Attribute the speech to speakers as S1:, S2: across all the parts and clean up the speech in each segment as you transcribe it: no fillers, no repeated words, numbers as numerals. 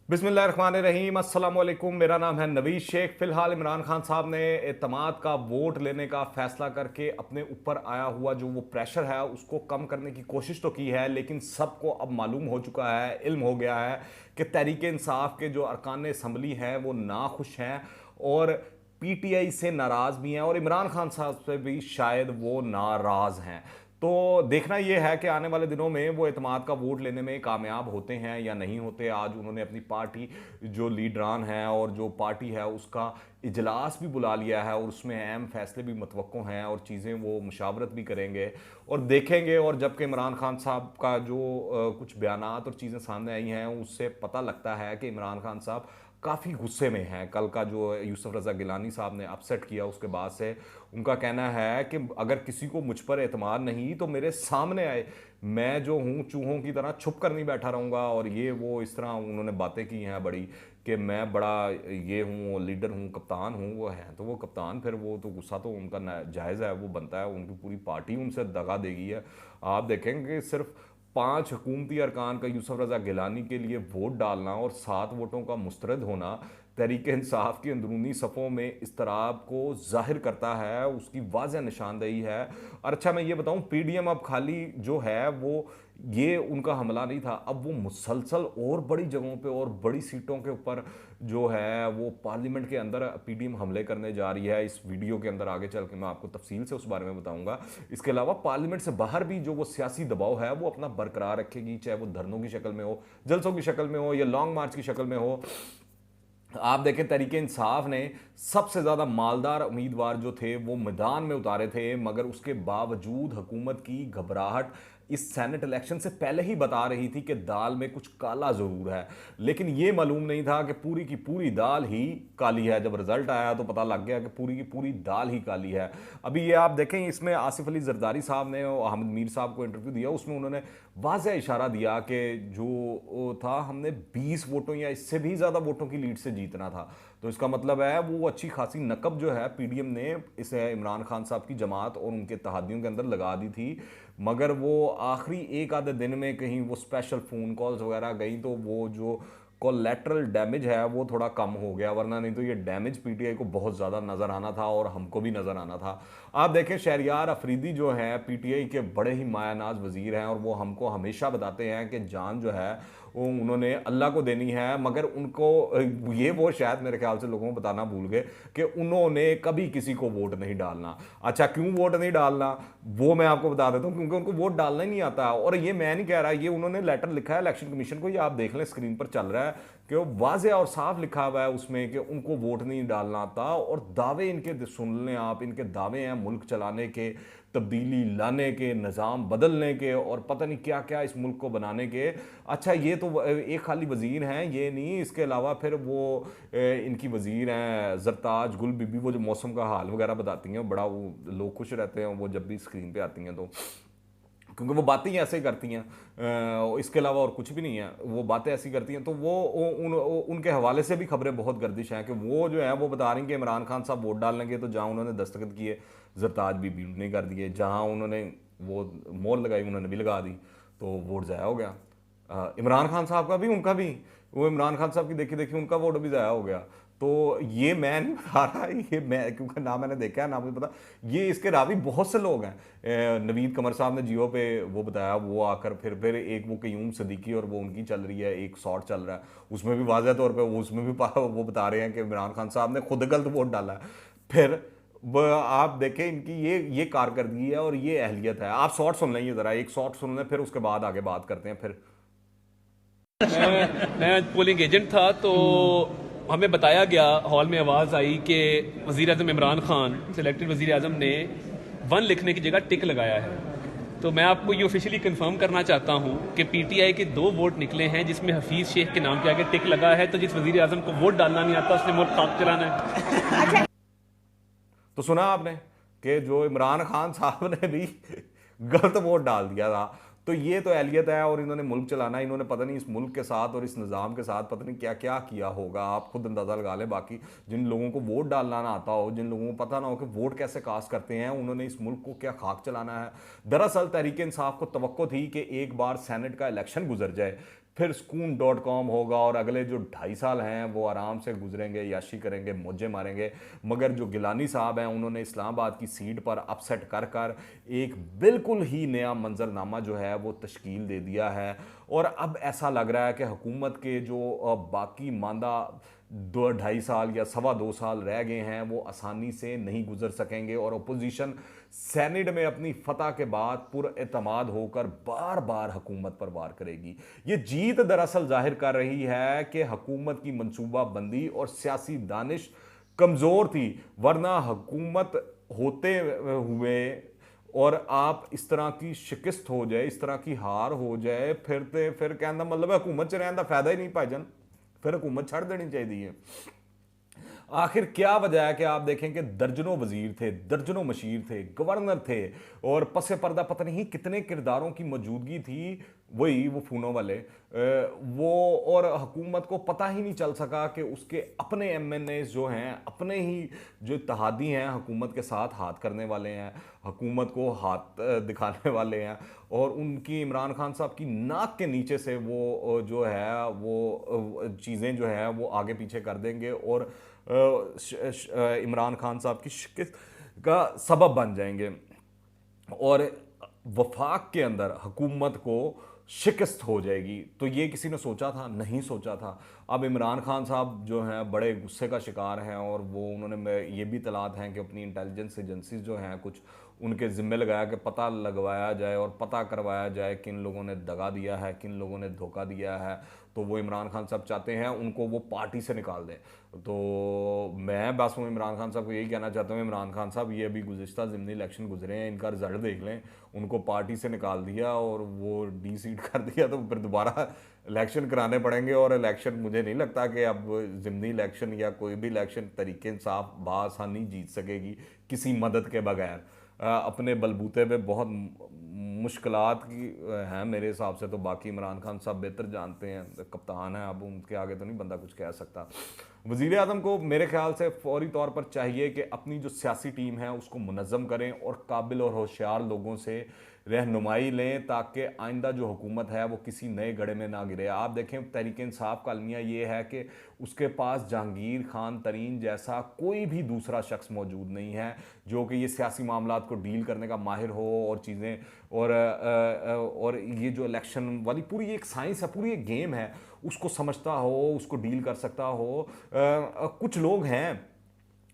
S1: बिस्मिल्लाहिर्रहमानिर्रहीम, अस्सलाम वालेकुम। मेरा नाम है नवीद शेख। फ़िलहाल इमरान खान साहब ने एतमाद का वोट लेने का फ़ैसला करके अपने ऊपर आया हुआ जो वो प्रेशर है उसको कम करने की कोशिश तो की है, लेकिन सबको अब मालूम हो चुका है, इल्म हो गया है कि तहरीक इंसाफ के जो अरकान असम्बली हैं वो नाखुश हैं और पीटीआई से नाराज़ भी हैं और इमरान खान साहब से भी शायद वो नाराज़ हैं। तो देखना यह है कि आने वाले दिनों में वो एतमाद का वोट लेने में कामयाब होते हैं या नहीं होते। आज उन्होंने अपनी पार्टी जो लीडरान हैं और जो पार्टी है उसका इजलास भी बुला लिया है और उसमें अहम फैसले भी मतवक्को हैं और चीज़ें वो मुशावरत भी करेंगे और देखेंगे। और जबकि इमरान खान साहब का जो कुछ बयानात और चीज़ें सामने आई हैं उससे पता लगता है कि इमरान खान साहब काफ़ी गुस्से में हैं। कल का जो यूसुफ रज़ा गिलानी साहब ने अपसेट किया उसके बाद से उनका कहना है कि अगर किसी को मुझ पर एतमाद नहीं तो मेरे सामने आए, मैं जो हूँ चूहों की तरह छुप कर नहीं बैठा रहूँगा। और ये वो इस तरह उन्होंने बातें की हैं बड़ी कि मैं बड़ा ये हूँ, लीडर हूँ, कप्तान हूँ। वो हैं तो वो कप्तान, फिर वो तो गुस्सा तो उनका जायज़ है, वो बनता है। उनकी पूरी पार्टी उनसे दगा देगी है। आप देखेंगे सिर्फ 5 हुकूमती अरकान का यूसुफ रज़ा गिलानी के लिए वोट डालना और 7 वोटों का मुस्तरद होना तहरीक इंसाफ की अंदरूनी सफ़ों में इस्तराब को जाहिर करता है, उसकी वाज़ह निशानदेही है। और अच्छा मैं ये बताऊं, पीडीएम अब खाली जो है वो ये उनका हमला नहीं था, अब वो मुसलसल और बड़ी जगहों पे और बड़ी सीटों के ऊपर जो है वो पार्लियामेंट के अंदर पीडीएम हमले करने जा रही है। इस वीडियो के अंदर आगे चल के मैं आपको तफसील से उस बारे में बताऊंगा। इसके अलावा पार्लियामेंट से बाहर भी जो वो सियासी दबाव है वो अपना बरकरार रखेगी, चाहे वो धरनों की शक्ल में हो, जलसों की शक्ल में हो या लॉन्ग मार्च की शक्ल में हो। आप देखें तहरीक इंसाफ ने सबसे ज़्यादा मालदार उम्मीदवार जो थे वो मैदान में उतारे थे, मगर उसके बावजूद हुकूमत की घबराहट इस सेनेट इलेक्शन से पहले ही बता रही थी कि दाल में कुछ काला ज़रूर है। लेकिन ये मालूम नहीं था कि पूरी की पूरी दाल ही काली है। जब रिजल्ट आया तो पता लग गया कि पूरी की पूरी दाल ही काली है। अभी ये आप देखें, इसमें आसिफ अली जरदारी साहब ने और अहमद मीर साहब को इंटरव्यू दिया, उसमें उन्होंने वाज़ह इशारा दिया कि जो था हमने 20 वोटों या इससे भी ज़्यादा वोटों की लीड से जीतना था। तो इसका मतलब है वो अच्छी खासी नकब जो है पीडीएम ने इसे इमरान खान साहब की जमात और उनके तहादियों के अंदर लगा दी थी। मगर वो आखिरी एक आधे दिन में कहीं वो स्पेशल फ़ोन कॉल्स वगैरह गई तो वो जो कोलेट्रल डैमेज है वो थोड़ा कम हो गया, वरना नहीं तो ये डैमेज पीटीआई को बहुत ज़्यादा नज़र आना था और हमको भी नज़र आना था। आप देखें शहरियार अफरीदी जो हैं पीटीआई के बड़े ही मायानाज वजीर हैं और वो हमको हमेशा बताते हैं कि जान जो है वो उन्होंने अल्लाह को देनी है। मगर उनको ये वो शायद मेरे ख्याल से लोगों को बताना भूल गए कि उन्होंने कभी किसी को वोट नहीं डालना। अच्छा क्यों वोट नहीं डालना वो मैं आपको बता देता हूँ, क्योंकि उनको वोट डालना ही नहीं आता। और ये मैं नहीं कह रहा, ये उन्होंने लेटर लिखा है इलेक्शन कमीशन को, ये आप देख लें स्क्रीन पर चल रहा है कि वो वाज़े और साफ लिखा हुआ है उसमें कि उनको वोट नहीं डालना आता। और दावे इनके सुन लें आप, इनके दावे हैं मुल्क चलाने के, तब्दीली लाने के, निज़ाम बदलने के और पता नहीं क्या क्या इस मुल्क को बनाने के। अच्छा ये तो एक खाली वज़ीर हैं ये नहीं, इसके अलावा फिर वो इनकी वज़ीर हैं जरताज गुल बीबी, वो जो मौसम का हाल वगैरह बताती हैं, बड़ा वो लोग खुश रहते हैं वो जब भी स्क्रीन पे आती हैं तो, क्योंकि वो बातें ही ऐसे ही करती हैं। इसके अलावा और कुछ भी नहीं है, वो बातें ऐसी करती हैं। तो वो उनके हवाले से भी खबरें बहुत गर्दिश हैं कि वो जो है वो बता रही हैं कि इमरान खान साहब वोट डालने के तो जहाँ उन्होंने दस्तखत किए जरताज बीबी ने कर दिए, जहाँ उन्होंने वो मोहर लगाई उन्होंने भी लगा दी, तो वोट ज़ाया हो गया। इमरान खान साहब का भी उनका भी, वो इमरान खान साहब की देखी देखी उनका वोट भी ज़ाया हो गया। तो ये मैं नहीं बता रहा, ये मैं क्योंकि ना मैंने देखा है ना मुझे पता, ये इसके रावी बहुत से लोग हैं। नवीद कमर साहब ने जियो पे वो बताया, वो आकर फिर एक वो कयूम सदीकी और वो उनकी चल रही है, एक शॉर्ट चल रहा है उसमें भी वाज़ह तौर पे वो उसमें भी वो बता रहे हैं कि इमरान खान साहब ने खुद गलत वोट डाला है। फिर आप देखें इनकी ये कारकर्दगी है और ये अहलियत है। आप शॉर्ट सुन लेंगे ज़रा, एक शॉर्ट सुन लें फिर उसके बाद आगे बात करते हैं। फिर
S2: मैं पोलिंग एजेंट था तो हमें बताया गया, हॉल में आवाज़ आई कि वज़ीर आज़म इमरान खान, सिलेक्टेड वज़ीर आज़म ने 1 लिखने की जगह टिक लगाया है। तो मैं आपको ये ऑफिशियली कंफर्म करना चाहता हूँ कि पीटीआई के 2 वोट निकले हैं जिसमें हफीज़ शेख के नाम के आगे टिक लगा है। तो जिस वज़ीर आज़म को वोट डालना नहीं आता उसने मुल्क खाक चलाना है।
S1: तो सुना आपने कि जो इमरान खान साहब ने भी गलत वोट डाल दिया था। तो ये तो एहलियत है और इन्होंने मुल्क चलाना है। इन्होंने पता नहीं इस मुल्क के साथ और इस निज़ाम के साथ पता नहीं क्या क्या किया होगा, आप खुद अंदाज़ा लगा लें। बाकी जिन लोगों को वोट डालना ना आता हो, जिन लोगों को पता ना हो कि वोट कैसे कास्ट करते हैं, उन्होंने इस मुल्क को क्या खाक चलाना है। दरअसल तहरीक इंसाफ को तवक्को थी कि एक बार सेनेट का इलेक्शन गुजर जाए, फिर सुकून.com होगा और अगले जो 2.5 साल हैं वो आराम से गुजरेंगे, याशी करेंगे, मौजे मारेंगे। मगर जो गिलानी साहब हैं उन्होंने इस्लामाबाद की सीट पर अपसेट कर कर एक बिल्कुल ही नया मंजरनामा जो है वो तश्कील दे दिया है। और अब ऐसा लग रहा है कि हुकूमत के जो बाकी मांदा 2-2.5 साल या 2.25 साल रह गए हैं वो आसानी से नहीं गुजर सकेंगे और अपोजिशन सेनेट में अपनी फतह के बाद पुरएतमाद होकर बार बार हुकूमत पर वार करेगी। ये जीत दरअसल जाहिर कर रही है कि हुकूमत की मनसूबा बंदी और सियासी दानिश कमज़ोर थी, वरना हुकूमत होते हुए और आप इस तरह की शिकस्त हो जाए, इस तरह की हार हो जाए, फिर कहने का मतलब है हुकूमत च रहने का फायदा ही नहीं भाईजान, फिर हुकूमत छड़ देनी चाहिए। आखिर क्या वजह है कि आप देखें कि दर्जनों वजीर थे, दर्जनों मशीर थे, गवर्नर थे और पसे पर्दा पता नहीं कितने किरदारों की मौजूदगी थी, वही वो फोनों वाले वो, और हुकूमत को पता ही नहीं चल सका कि उसके अपने MNA जो हैं, अपने ही जो इत्तेहादी हैं हुकूमत के साथ हाथ करने वाले हैं, हुकूमत को हाथ दिखाने वाले हैं और उनकी इमरान खान साहब की नाक के नीचे से वो जो है वो चीज़ें जो है वो आगे पीछे कर देंगे और इमरान खान साहब की शिकस्त का सबब बन जाएंगे और वफाक के अंदर हुकूमत को शिकस्त हो जाएगी। तो ये किसी ने सोचा था? नहीं सोचा था। अब इमरान खान साहब जो हैं बड़े गुस्से का शिकार हैं और वो उन्होंने ये भी तलात हैं कि अपनी इंटेलिजेंस एजेंसीज जो हैं कुछ उनके ज़िम्मे लगाया कि पता लगवाया जाए और पता करवाया जाए किन लोगों ने दगा दिया है, किन लोगों ने धोखा दिया है। तो वो इमरान खान साहब चाहते हैं उनको वो पार्टी से निकाल दें। तो मैं बस वो इमरान खान साहब को यही कहना चाहता हूँ, इमरान खान साहब ये अभी गुज़िश्ता ज़िमनी इलेक्शन गुजरे हैं, इनका रिजल्ट देख लें। उनको पार्टी से निकाल दिया और वो डी-सीट कर दिया तो फिर दोबारा इलेक्शन कराने पड़ेंगे और इलेक्शन मुझे नहीं लगता कि अब ज़िमनी इलेक्शन या कोई भी इलेक्शन तरीके इंसाफ बासानी जीत सकेगी किसी मदद के बगैर। अपने बलबूते पे बहुत मुश्किलात की हैं मेरे हिसाब से। तो बाकी इमरान खान साहब बेहतर जानते हैं, कप्तान हैं, अब उनके आगे तो नहीं बंदा कुछ कह सकता। वज़ीर आज़म को मेरे ख्याल से फौरी तौर पर चाहिए कि अपनी जो सियासी टीम है उसको मुनज़्ज़म करें और काबिल और होशियार लोगों से रहनुमाई लें ताकि आइंदा जो हुकूमत है वो किसी नए गड्ढे में ना गिरे। आप देखें तहरीक इंसाफ का अलमिया ये है कि उसके पास जहांगीर खान तरीन जैसा कोई भी दूसरा शख्स मौजूद नहीं है जो कि ये सियासी मामलात को डील करने का माहिर हो और चीज़ें और ये जो इलेक्शन वाली पूरी एक साइंस है, पूरी एक गेम है, उसको समझता हो, उसको डील कर सकता हो। कुछ लोग हैं,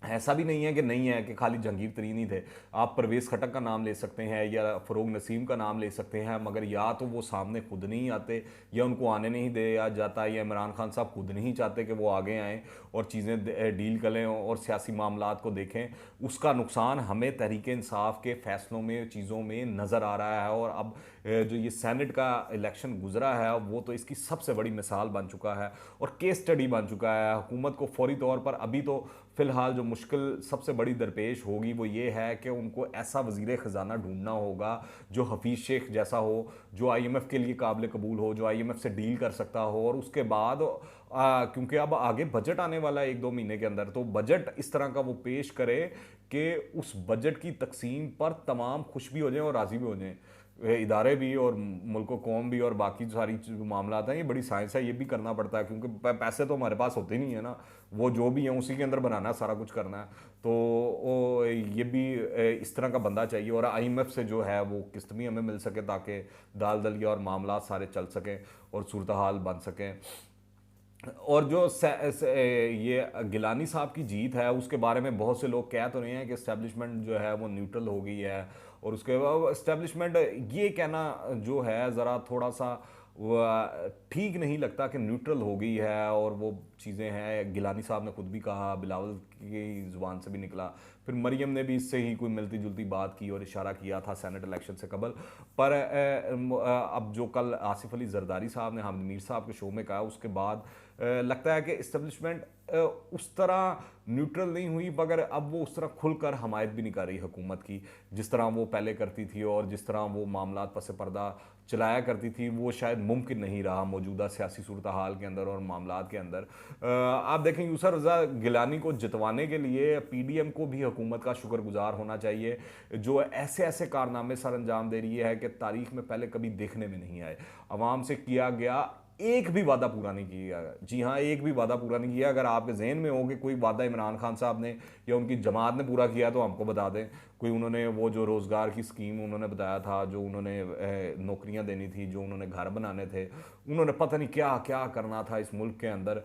S1: ऐसा भी नहीं है कि नहीं है कि खाली जहांगीर तरीन ही थे। आप परवेज़ खटक का नाम ले सकते हैं या फ़रोग नसीम का नाम ले सकते हैं, मगर या तो वो सामने खुद नहीं आते या उनको आने नहीं दिया जाता या इमरान खान साहब खुद नहीं चाहते कि वो आगे आएँ और चीज़ें डील करें और सियासी मामलात को देखें। उसका नुकसान हमें तहरीक इंसाफ के फ़ैसलों में, चीज़ों में नज़र आ रहा है और अब जो ये सेनेट का इलेक्शन गुजरा है वो तो इसकी सबसे बड़ी मिसाल बन चुका है और केस स्टडी बन चुका है। हुकूमत को फौरी तौर पर अभी तो फ़िलहाल जो मुश्किल सबसे बड़ी दरपेश होगी वो ये है कि उनको ऐसा वज़ीर ख़जाना ढूंढना होगा जो हफीज़ शेख जैसा हो, जो IMF के लिए काबिल कबूल हो, जो IMF से डील कर सकता हो। और उसके बाद क्योंकि अब आगे बजट आने वाला है 1-2 महीने के अंदर, तो बजट इस तरह का वो पेश करे कि उस बजट की तकसीम पर तमाम खुश भी हो जाएं और राज़ी भी हो जाएं, इदारे भी और मुल्क कौम भी और बाकी सारी जो मामला हैं। ये बड़ी साइंस है, ये भी करना पड़ता है क्योंकि पैसे तो हमारे पास होते नहीं है ना, वो जो भी हैं उसी के अंदर बनाना है, सारा कुछ करना है। तो ये भी इस तरह का बंदा चाहिए और IMF से जो है वो किस्त भी हमें मिल सके ताकि दाल दलिया और मामला सारे चल सकें और सूरत हाल बन सकें। और जो ये गिलानी साहब की जीत है उसके बारे में बहुत से लोग कह तो रहे हैं कि इस्टेब्लिशमेंट जो है वो न्यूट्रल हो गई है और उसके बाद इस्टेब्लिशमेंट ये कहना जो है ज़रा थोड़ा सा ठीक नहीं लगता कि न्यूट्रल हो गई है। और वो चीज़ें हैं, गिलानी साहब ने खुद भी कहा, बिलावल की ज़ुबान से भी निकला, फिर मरियम ने भी इससे ही कोई मिलती जुलती बात की और इशारा किया था सेनेट इलेक्शन से कबल। पर अब जो कल आसिफ अली जरदारी साहब ने हामिद मीर साहब के शो में कहा उसके बाद लगता है कि इस्टेब्लिशमेंट उस तरह न्यूट्रल नहीं हुई, मगर अब वो उस तरह खुलकर हमायत भी नहीं कर रही हुकूमत की जिस तरह वो पहले करती थी और जिस तरह वो मामलात पस पर्दा चलाया करती थी। वो शायद मुमकिन नहीं रहा मौजूदा सियासी सूरत हाल के अंदर और मामलात के अंदर। आप देखें यूसर रज़ा गिलानी को जितवाने के लिए PDM को भी हुकूमत का शुक्रगुजार होना चाहिए जो ऐसे ऐसे कारनामे सर अंजाम दे रही है कि तारीख में पहले कभी देखने में नहीं आए। अवाम से किया गया एक भी वादा पूरा नहीं किया। जी हाँ, एक भी वादा पूरा नहीं किया। अगर आपके जहन में हो कि कोई वादा इमरान खान साहब ने या उनकी जमात ने पूरा किया तो हमको बता दें। कोई उन्होंने वो जो रोज़गार की स्कीम उन्होंने बताया था, जो उन्होंने नौकरियां देनी थी, जो उन्होंने घर बनाने थे, उन्होंने पता नहीं क्या क्या करना था इस मुल्क के अंदर,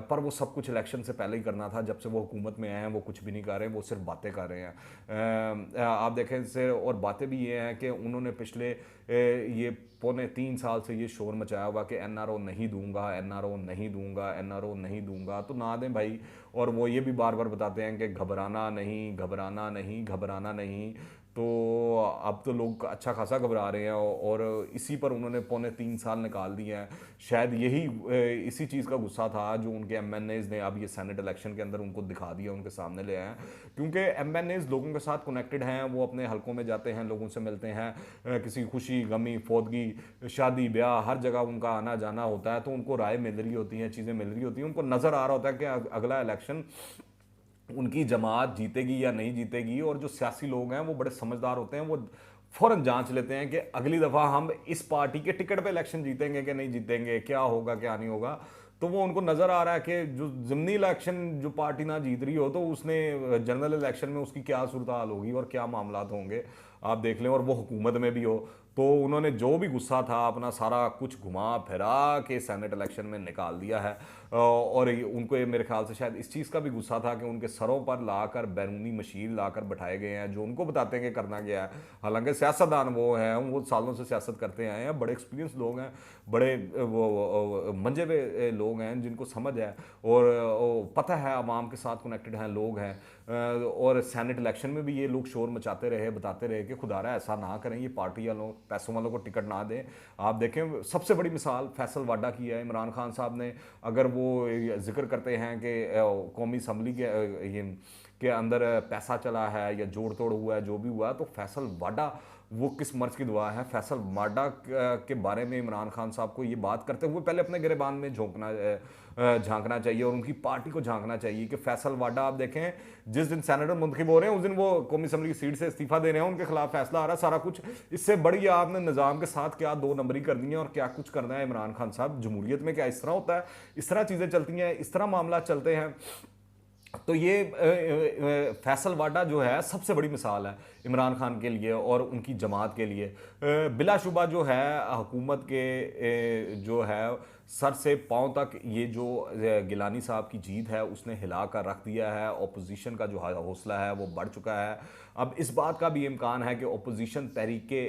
S1: पर वो सब कुछ इलेक्शन से पहले ही करना था। जब से वो हुकूमत में आए हैं वो कुछ भी नहीं कर रहे, वो सिर्फ बातें कर रहे हैं। आप देखें से, और बातें भी ये हैं कि उन्होंने पिछले ये पौने 3 साल से ये शोर मचाया हुआ कि एनआरओ नहीं दूंगा, एनआरओ नहीं दूंगा, एनआरओ नहीं दूंगा। तो ना दें भाई। और वो ये भी बार बार बताते हैं कि घबराना नहीं, घबराना नहीं, घबराना नहीं। तो अब तो लोग अच्छा खासा घबरा रहे हैं, और इसी पर उन्होंने पौने 3 साल निकाल दिए हैं। शायद यही इसी चीज़ का गुस्सा था जो उनके एमएनएज ने अब ये सेनेट इलेक्शन के अंदर उनको दिखा दिया, उनके सामने ले आए हैं। क्योंकि एमएनएज लोगों के साथ कनेक्टेड हैं, वो अपने हलकों में जाते हैं, लोगों से मिलते हैं, किसी खुशी गमी फौतगी शादी ब्याह हर जगह उनका आना जाना होता है। तो उनको राय मिल रही होती हैं, चीज़ें मिल रही होती हैं, उनको नज़र आ रहा होता है कि अगला इलेक्शन उनकी जमात जीतेगी या नहीं जीतेगी। और जो सियासी लोग हैं वो बड़े समझदार होते हैं, वो फ़ौरन जांच लेते हैं कि अगली दफ़ा हम इस पार्टी के टिकट पे इलेक्शन जीतेंगे कि नहीं जीतेंगे, क्या होगा क्या नहीं होगा। तो वो उनको नज़र आ रहा है कि जो ज़िमनी इलेक्शन जो पार्टी ना जीत रही हो तो उसने जनरल इलेक्शन में उसकी क्या सूरत हाल होगी और क्या मामलात होंगे, आप देख लें। और वो हुकूमत में भी हो तो उन्होंने जो भी गुस्सा था अपना सारा कुछ घुमा फिरा के सेनेट इलेक्शन में निकाल दिया है। और उनको ये मेरे ख्याल से शायद इस चीज़ का भी गुस्सा था कि उनके सरों पर लाकर बैरूनी मशीन लाकर बैठाए गए हैं जो उनको बताते हैं कि करना क्या है। हालांकि सियासतदान वो हैं, वो सालों से सियासत करते आए हैं, बड़े एक्सपीरियंस लोग हैं, बड़े वो मंजे हुए लोग हैं जिनको समझ है और पता है आवाम के साथ कनेक्टेड हैं लोग हैं। और सेनेट इलेक्शन में भी ये लोग शोर मचाते रहे, बताते रहे कि खुदारा ऐसा ना करें, ये पार्टी वालों पैसों वालों को टिकट ना दें। आप देखें सबसे बड़ी मिसाल फैसल वाडा की है। इमरान खान साहब ने अगर वो जिक्र करते हैं कि कौमी असम्बली के अंदर पैसा चला है या जोड़ तोड़ हुआ है, जो भी हुआ है, तो फैसल वाडा वो किस मर्ज की दुआ है। फैसल वाडा के बारे में इमरान खान साहब को ये बात करते हुए पहले अपने गिरेबान में झांकना चाहिए और उनकी पार्टी को झांकना चाहिए कि फैसल वाडा आप देखें जिस दिन सेनेटर मुंतखब हो रहे हैं उस दिन वो कौमी असम्बली की सीट से इस्तीफा दे रहे हैं, उनके खिलाफ फैसला आ रहा है। सारा कुछ इससे बड़ी आपने निज़ाम के साथ क्या दो नंबरी कर दी है और क्या कुछ करना है इमरान खान साहब। जमहूरियत में क्या इस तरह होता है, इस तरह चीज़ें चलती हैं, इस तरह मामला चलते हैं। तो ये फैसल वाडा जो है सबसे बड़ी मिसाल है इमरान खान के लिए और उनकी जमात के लिए। बिलाशुबा जो है हुकूमत के जो है सर से पांव तक ये जो गिलानी साहब की जीत है उसने हिला कर रख दिया है। ओपोजिशन का जो हौसला है वो बढ़ चुका है। अब इस बात का भी इम्कान है कि ओपोजिशन तहरीके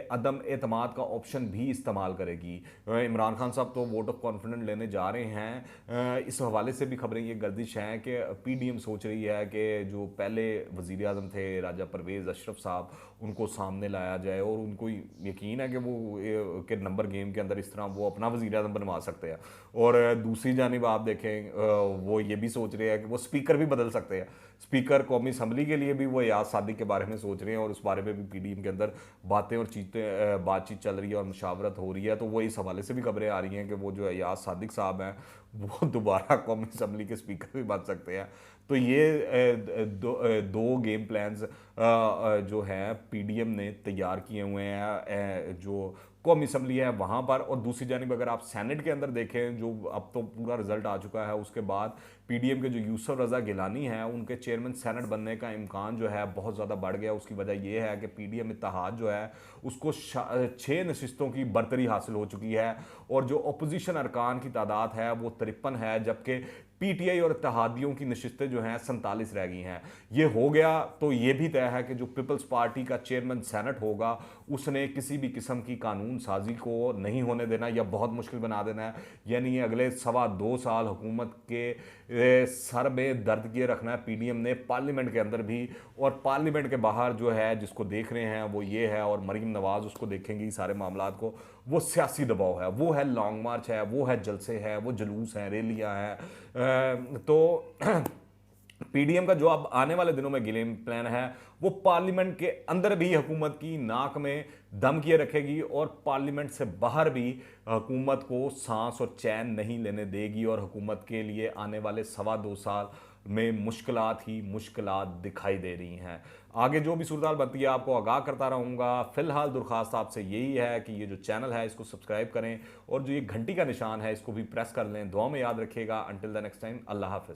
S1: अदम एतमाद का ऑप्शन भी इस्तेमाल करेगी। इमरान खान साहब तो वोट ऑफ कॉन्फिडेंस लेने जा रहे हैं। इस हवाले से भी खबरें ये गर्दिश हैं कि पीडीएम सोच रही है कि जो पहले वज़ीर आज़म थे राजा परवेज़ अशरफ साहब उनको सामने लाया जाए और उनको यकीन है कि वो के नंबर गेम के अंदर इस तरह वो अपना वज़ीर आज़म बनवा सकते हैं। और दूसरी जानिब आप देखें वो ये भी सोच रहे हैं कि वो स्पीकर भी बदल सकते हैं। स्पीकर कौमी असम्बली के लिए भी वो याद सादिक के बारे में सोच रहे हैं और उस बारे में भी पीडीएम के अंदर बातें और बातचीत चल रही है और मुशावरत हो रही है। तो वो इस हवाले से भी खबरें आ रही हैं कि वो जो याद सादिक साहब हैं वो दोबारा कौमी असम्बली के स्पीकर भी बन सकते हैं। तो ये दो गेम प्लान्स जो हैं पीडीएम ने तैयार किए हुए हैं जो कौमी असम्बली है वहाँ पर। और दूसरी जानिब अगर आप सेनेट के अंदर देखें जो अब तो पूरा रिजल्ट आ चुका है, उसके बाद पीडीएम के जो यूसुफ रज़ा गिलानी हैं उनके चेयरमैन सेनेट बनने का इम्कान जो है बहुत ज़्यादा बढ़ गया। उसकी वजह यह है कि पीडीएम इत्तेहाद जो है उसको 6 नशिस्तों की बरतरी हासिल हो चुकी है और जो अपोजिशन अरकान की तादाद है वो 53 है, जबकि पीटीआई और इत्तेहादियों की नशिस्तें जो हैं 47 रह गई हैं। ये हो गया तो ये भी तय है कि जो पीपल्स पार्टी का चेयरमैन सेनेट होगा उसने किसी भी किस्म की कानून साजी को नहीं होने देना या बहुत मुश्किल बना देना है। यानी अगले 2.25 साल हुकूमत के सर में दर्द किए रखना है पीडीएम ने, पार्लियामेंट के अंदर भी और पार्लियामेंट के बाहर जो है जिसको देख रहे हैं वो ये है और मरीम नवाज उसको देखेंगी सारे मामलात को। वो सियासी दबाव है, वो है लॉन्ग मार्च है, वो है जलसे है, वो जुलूस है, रैलियाँ हैं। तो पीडीएम का जो अब आने वाले दिनों में गेम प्लान है वो पार्लियामेंट के अंदर भी हुकूमत की नाक में दम किए रखेगी और पार्लियामेंट से बाहर भी हुकूमत को सांस और चैन नहीं लेने देगी और हुकूमत के लिए आने वाले 2.25 साल में मुश्किलात ही मुश्किलात दिखाई दे रही हैं। आगे जो भी सूरत बनती है आपको आगाह करता रहूँगा। फिलहाल दरख्वास्त आपसे यही है कि ये जो चैनल है इसको सब्सक्राइब करें और जो ये घंटी का निशान है इसको भी प्रेस कर लें। दुआ में याद रखिएगा। अंटिल द नेक्स्ट टाइम, अल्लाह हाफ़िज़।